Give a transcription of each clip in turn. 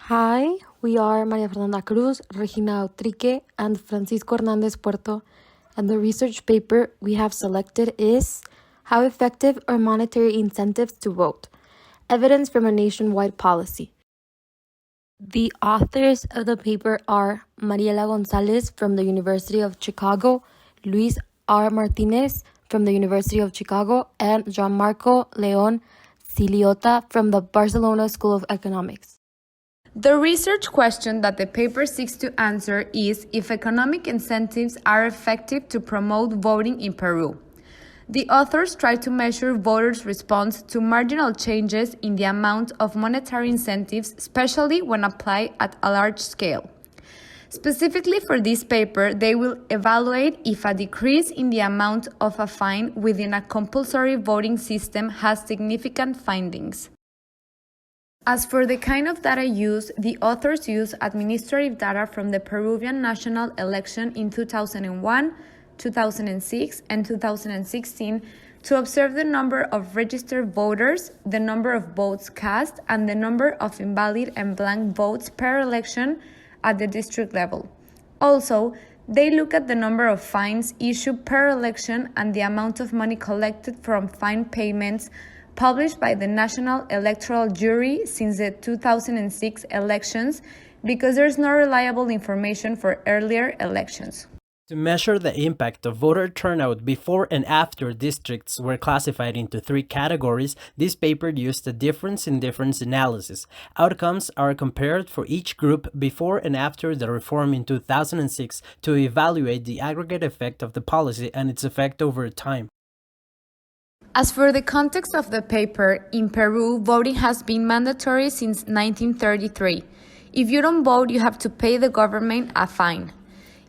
Hi, we are Maria Fernanda Cruz, Regina Utrique, and Francisco Hernandez Puerto, and the research paper we have selected is How Effective Are Monetary Incentives to Vote? Evidence from a Nationwide Policy. The authors of the paper are Mariela Gonzalez from the University of Chicago, Luis R. Martinez from the University of Chicago, and Gianmarco Leon Ciliota from the Barcelona School of Economics. The research question that the paper seeks to answer is if economic incentives are effective to promote voting in Peru. The authors try to measure voters' response to marginal changes in the amount of monetary incentives, especially when applied at a large scale. Specifically for this paper, they will evaluate if a decrease in the amount of a fine within a compulsory voting system has significant findings. As for the kind of data used, the authors use administrative data from the Peruvian national election in 2001, 2006, and 2016 to observe the number of registered voters, the number of votes cast, and the number of invalid and blank votes per election at the district level. Also, they look at the number of fines issued per election and the amount of money collected from fine payments published by the National Electoral Jury since the 2006 elections because there's no reliable information for earlier elections. To measure the impact of voter turnout before and after districts were classified into three categories, this paper used a difference-in-difference analysis. Outcomes are compared for each group before and after the reform in 2006 to evaluate the aggregate effect of the policy and its effect over time. As for the context of the paper, in Peru, voting has been mandatory since 1933. If you don't vote, you have to pay the government a fine.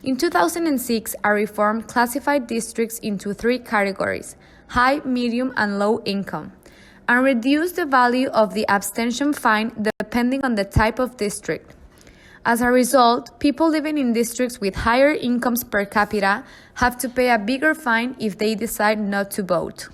In 2006, a reform classified districts into three categories, high, medium, and low income, and reduced the value of the abstention fine depending on the type of district. As a result, people living in districts with higher incomes per capita have to pay a bigger fine if they decide not to vote.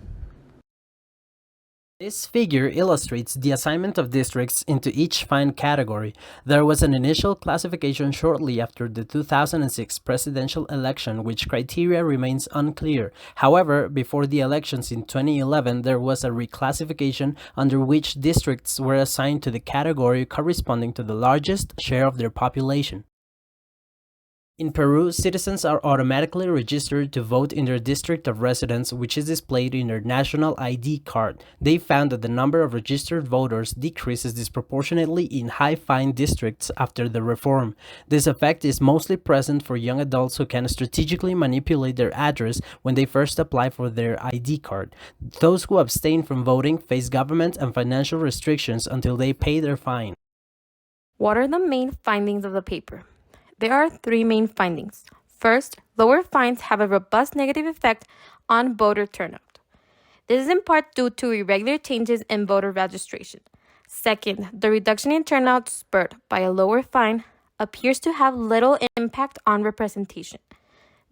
This figure illustrates the assignment of districts into each fine category. There was an initial classification shortly after the 2006 presidential election, which criteria remains unclear. However, before the elections in 2011, there was a reclassification under which districts were assigned to the category corresponding to the largest share of their population. In Peru, citizens are automatically registered to vote in their district of residence, which is displayed in their national ID card. They found that the number of registered voters decreases disproportionately in high-fine districts after the reform. This effect is mostly present for young adults who can strategically manipulate their address when they first apply for their ID card. Those who abstain from voting face government and financial restrictions until they pay their fine. What are the main findings of the paper? There are three main findings. First, lower fines have a robust negative effect on voter turnout. This is in part due to irregular changes in voter registration. Second, the reduction in turnout spurred by a lower fine appears to have little impact on representation.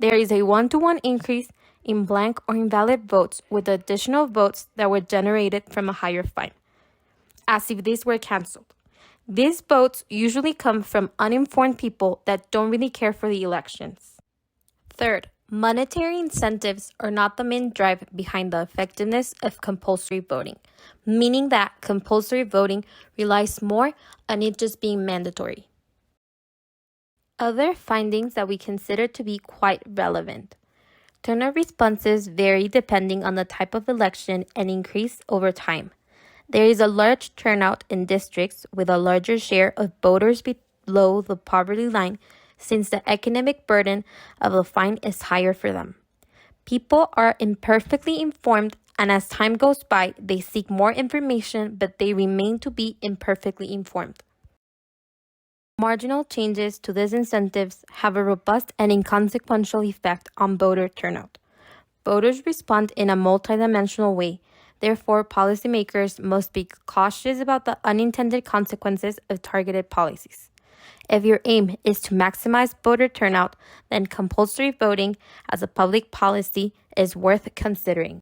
There is a one-to-one increase in blank or invalid votes with additional votes that were generated from a higher fine, as if these were canceled. These votes usually come from uninformed people that don't really care for the elections. Third, monetary incentives are not the main drive behind the effectiveness of compulsory voting, meaning that compulsory voting relies more on it just being mandatory. Other findings that we consider to be quite relevant. Turnout responses vary depending on the type of election and increase over time. There is a large turnout in districts with a larger share of voters below the poverty line since the economic burden of the fine is higher for them. People are imperfectly informed, and as time goes by, they seek more information, but they remain to be imperfectly informed. Marginal changes to these incentives have a robust and inconsequential effect on voter turnout. Voters respond in a multidimensional way. Therefore, policymakers must be cautious about the unintended consequences of targeted policies. If your aim is to maximize voter turnout, then compulsory voting as a public policy is worth considering.